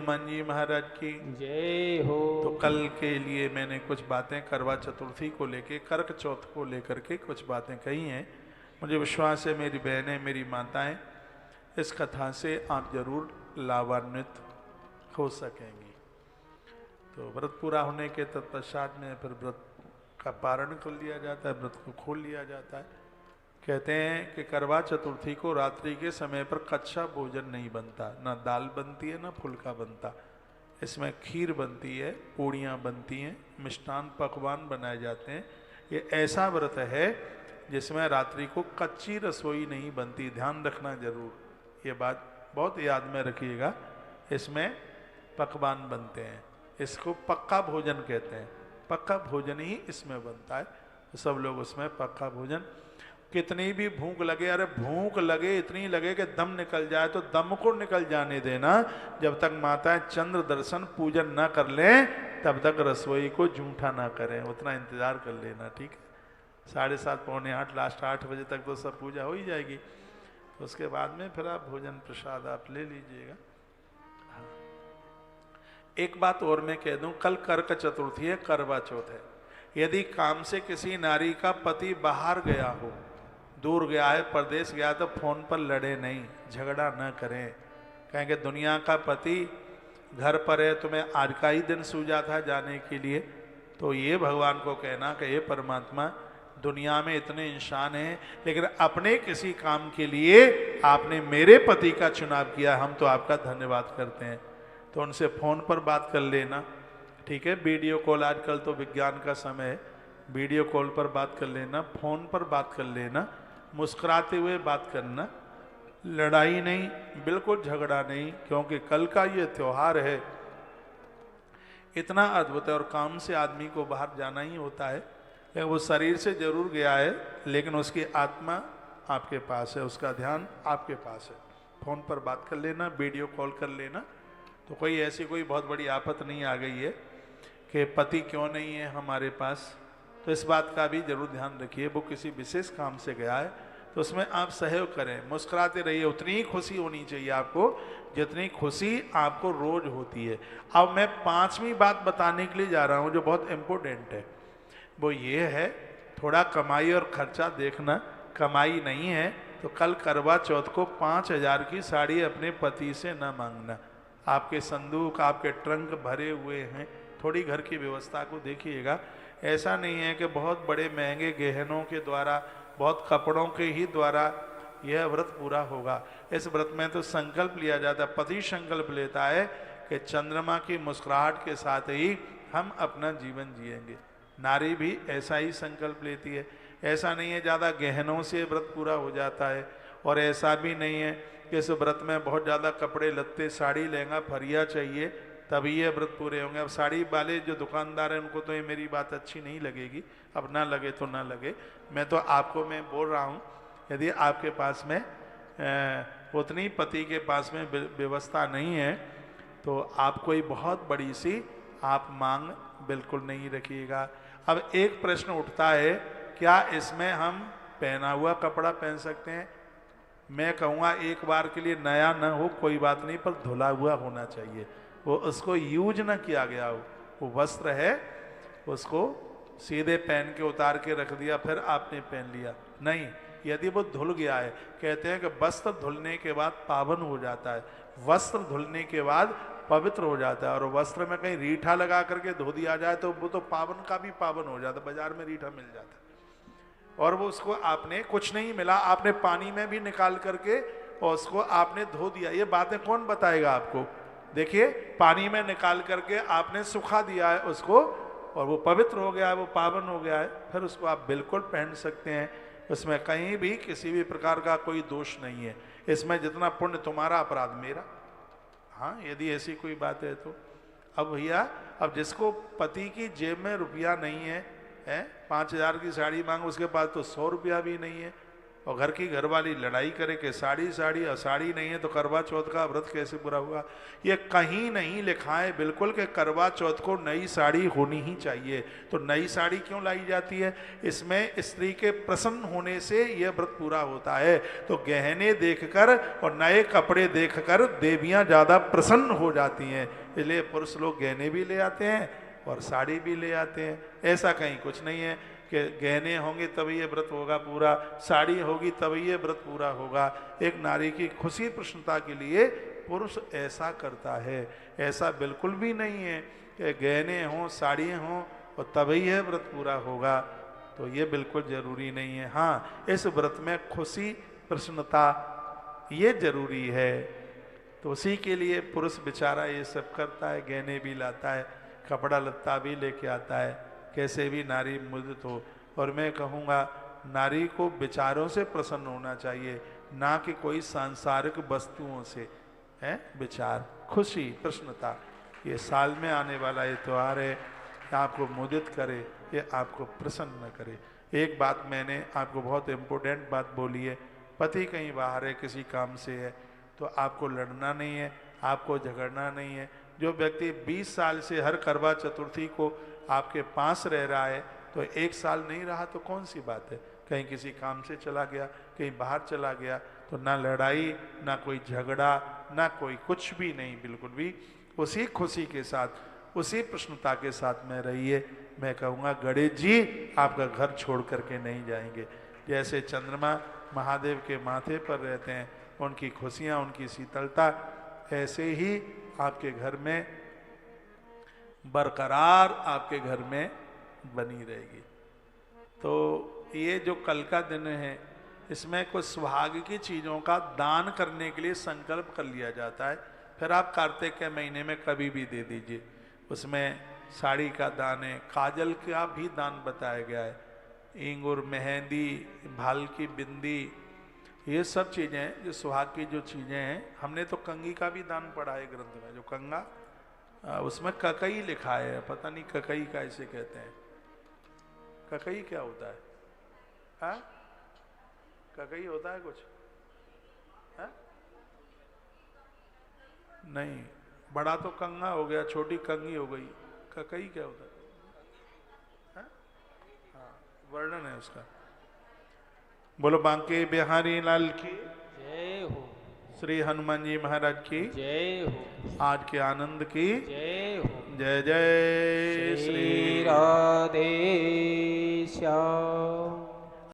हनुमान जी महाराज की जय हो। तो कल के लिए मैंने कुछ बातें करवा चतुर्थी को लेके, कर्क चौथ को लेकर के कुछ बातें कही हैं। मुझे विश्वास है मेरी बहनें, मेरी माताएं, इस कथा से आप जरूर लाभान्वित हो सकेंगी। तो व्रत पूरा होने के तत्पश्चात में फिर व्रत का पारण कर लिया जाता है, व्रत को खोल लिया जाता है। कहते हैं कि करवा चतुर्थी को रात्रि के समय पर कच्चा भोजन नहीं बनता, ना दाल बनती है ना फुल्का बनता। इसमें खीर बनती है, पूड़ियाँ बनती हैं, मिष्टान पकवान बनाए जाते हैं। ये ऐसा व्रत है जिसमें रात्रि को कच्ची रसोई नहीं बनती। ध्यान रखना जरूर, ये बात बहुत याद में रखिएगा। इसमें पकवान बनते हैं, इसको पक्का भोजन कहते हैं। पक्का भोजन ही इसमें बनता है, तो सब लोग उसमें पक्का भोजन। कितनी भी भूख लगे, अरे भूख लगे इतनी लगे कि दम निकल जाए तो दम को निकल जाने देना। जब तक माताएं चंद्र दर्शन पूजन ना कर लें तब तक रसोई को जूठा ना करें, उतना इंतजार कर लेना, ठीक है। 7:30 पौने 8 लास्ट 8 बजे तक तो सब पूजा हो ही जाएगी। तो उसके बाद में फिर आप भोजन प्रसाद आप ले लीजिएगा। हाँ। एक बात और मैं कह दूं, कल कर्क चतुर्थी है, करवा चौथ है। यदि काम से किसी नारी का पति बाहर गया हो, दूर गया है, परदेश गया, तो फोन पर लड़े नहीं, झगड़ा न करें। कहेंगे दुनिया का पति घर पर है, तुम्हें आज का ही दिन सूझा था जाने के लिए। तो ये भगवान को कहना कि ये परमात्मा, दुनिया में इतने इंसान हैं, लेकिन अपने किसी काम के लिए आपने मेरे पति का चुनाव किया, हम तो आपका धन्यवाद करते हैं। तो उनसे फोन पर बात कर लेना, ठीक है। वीडियो कॉल, आजकल तो विज्ञान का समय है, वीडियो कॉल पर बात कर लेना, फोन पर बात कर लेना, मुस्कुराते हुए बात करना। लड़ाई नहीं, बिल्कुल झगड़ा नहीं, क्योंकि कल का ये त्योहार है, इतना अद्भुत है। और काम से आदमी को बाहर जाना ही होता है, लेकिन वो शरीर से जरूर गया है, लेकिन उसकी आत्मा आपके पास है, उसका ध्यान आपके पास है। फोन पर बात कर लेना, वीडियो कॉल कर लेना। तो कोई ऐसी कोई बहुत बड़ी आफत नहीं आ गई है कि पति क्यों नहीं है हमारे पास। तो इस बात का भी जरूर ध्यान रखिए। वो किसी विशेष काम से गया है तो उसमें आप सहयोग करें, मुस्कुराते रहिए। उतनी ही खुशी होनी चाहिए आपको जितनी खुशी आपको रोज होती है। अब मैं 5वीं बात बताने के लिए जा रहा हूँ जो बहुत इम्पोर्टेंट है। वो ये है, थोड़ा कमाई और खर्चा देखना। कमाई नहीं है तो कल करवा चौथ को 5,000 की साड़ी अपने पति से न मांगना। आपके संदूक, आपके ट्रंक भरे हुए हैं, थोड़ी घर की व्यवस्था को देखिएगा। ऐसा नहीं है कि बहुत बड़े महंगे गहनों के द्वारा, बहुत कपड़ों के ही द्वारा यह व्रत पूरा होगा। इस व्रत में तो संकल्प लिया जाता है, पति संकल्प लेता है कि चंद्रमा की मुस्कुराहट के साथ ही हम अपना जीवन जिएंगे। नारी भी ऐसा ही संकल्प लेती है। ऐसा नहीं है ज़्यादा गहनों से व्रत पूरा हो जाता है, और ऐसा भी नहीं है कि इस व्रत में बहुत ज़्यादा कपड़े लत्ते, साड़ी लहंगा फरिया चाहिए तभी ये व्रत पूरे होंगे। अब साड़ी वाले जो दुकानदार हैं उनको तो ये मेरी बात अच्छी नहीं लगेगी, अब ना लगे तो ना लगे। मैं तो आपको मैं बोल रहा हूँ, यदि आपके पास में उतनी पति के पास में व्यवस्था नहीं है तो आप कोई बहुत बड़ी सी आप मांग बिल्कुल नहीं रखिएगा। अब एक प्रश्न उठता है, क्या इसमें हम पहना हुआ कपड़ा पहन सकते हैं? मैं कहूँगा एक बार के लिए नया न हो कोई बात नहीं, पर धुला हुआ होना चाहिए। वो उसको यूज ना किया गया हो, वो वस्त्र है, उसको सीधे पहन के उतार के रख दिया फिर आपने पहन लिया नहीं। यदि वो धुल गया है, कहते हैं कि वस्त्र धुलने के बाद पावन हो जाता है, वस्त्र धुलने के बाद पवित्र हो जाता है। और वस्त्र में कहीं रीठा लगा करके धो दिया जाए तो वो तो पावन का भी पावन हो जाता है। बाजार में रीठा मिल जाता है, और वो उसको आपने कुछ नहीं मिला, आपने पानी में भी निकाल करके और उसको आपने धो दिया। ये बातें कौन बताएगा आपको? देखिए, पानी में निकाल करके आपने सुखा दिया है उसको, और वो पवित्र हो गया है, वो पावन हो गया है, फिर उसको आप बिल्कुल पहन सकते हैं। उसमें कहीं भी किसी भी प्रकार का कोई दोष नहीं है। इसमें जितना पुण्य तुम्हारा, अपराध मेरा। हाँ, यदि ऐसी कोई बात है तो। अब भैया, अब जिसको पति की जेब में रुपया नहीं है, 5,000 की साड़ी मांग, उसके पास तो 100 रुपया भी नहीं है, और घर की घरवाली लड़ाई करे कि साड़ी साड़ी असाड़ी नहीं है तो करवा चौथ का व्रत कैसे पूरा हुआ। ये कहीं नहीं लिखा है बिल्कुल कि करवा चौथ को नई साड़ी होनी ही चाहिए। तो नई साड़ी क्यों लाई जाती है? इसमें स्त्री के प्रसन्न होने से यह व्रत पूरा होता है। तो गहने देखकर और नए कपड़े देखकर देवियां ज़्यादा प्रसन्न हो जाती हैं, इसलिए पुरुष लोग गहने भी ले आते हैं और साड़ी भी ले आते हैं। ऐसा कहीं कुछ नहीं है कि गहने होंगे तभी ये व्रत होगा पूरा, साड़ी होगी तभी ये व्रत पूरा होगा। एक नारी की खुशी प्रसन्नता के लिए पुरुष ऐसा करता है। ऐसा बिल्कुल भी नहीं है कि गहने हों साड़ी हों और तभी यह व्रत पूरा होगा, तो ये बिल्कुल जरूरी नहीं है। हाँ, इस व्रत में खुशी प्रसन्नता ये जरूरी है, तो उसी के लिए पुरुष बेचारा ये सब करता है, गहने भी लाता है, कपड़ा लत्ता भी लेके आता है, कैसे भी नारी मुदित हो। और मैं कहूँगा नारी को विचारों से प्रसन्न होना चाहिए, ना कि कोई सांसारिक वस्तुओं से। है विचार, खुशी, प्रसन्नता, ये साल में आने वाला ये त्यौहार है, ये आपको मुदित करे, ये आपको प्रसन्न करे। एक बात मैंने आपको बहुत इम्पोर्टेंट बात बोली है, पति कहीं बाहर है, किसी काम से है, तो आपको लड़ना नहीं है, आपको झगड़ना नहीं है। जो व्यक्ति 20 साल से हर करवा चतुर्थी को आपके पास रह रहा है, तो एक साल नहीं रहा तो कौन सी बात है, कहीं किसी काम से चला गया, कहीं बाहर चला गया, तो ना लड़ाई, ना कोई झगड़ा, ना कोई कुछ भी नहीं, बिल्कुल भी उसी खुशी के साथ, उसी प्रसन्नता के साथ में रहिए। मैं कहूँगा गणेश जी आपका घर छोड़ करके नहीं जाएंगे। जैसे चंद्रमा महादेव के माथे पर रहते हैं, उनकी खुशियाँ, उनकी शीतलता ऐसे ही आपके घर में बरकरार आपके घर में बनी रहेगी। तो ये जो कल का दिन है, इसमें कुछ सुहाग की चीज़ों का दान करने के लिए संकल्प कर लिया जाता है। फिर आप कार्तिक के महीने में कभी भी दे दीजिए। उसमें साड़ी का दान है, काजल का भी दान बताया गया है, इंगूर, मेहंदी, भाल की बिंदी, ये सब चीज़ें जो सुहाग की जो चीज़ें हैं। हमने तो कंगी का भी दान पढ़ा है ग्रंथ में, जो कंगा उसमें ककई लिखा है, पता नहीं ककई का इसे कहते हैं। ककई क्या होता है? हाँ, ककई होता है कुछ? हाँ? नहीं, बड़ा तो कंगा हो गया, छोटी कंगी हो गई, ककई क्या होता है? हाँ? हाँ, वर्णन है उसका। बोलो बांके बिहारी लाल की जय हो, श्री हनुमान जी महाराज की जय हो, आज के आनंद की जय हो। जय जय श्री राधे श्याम।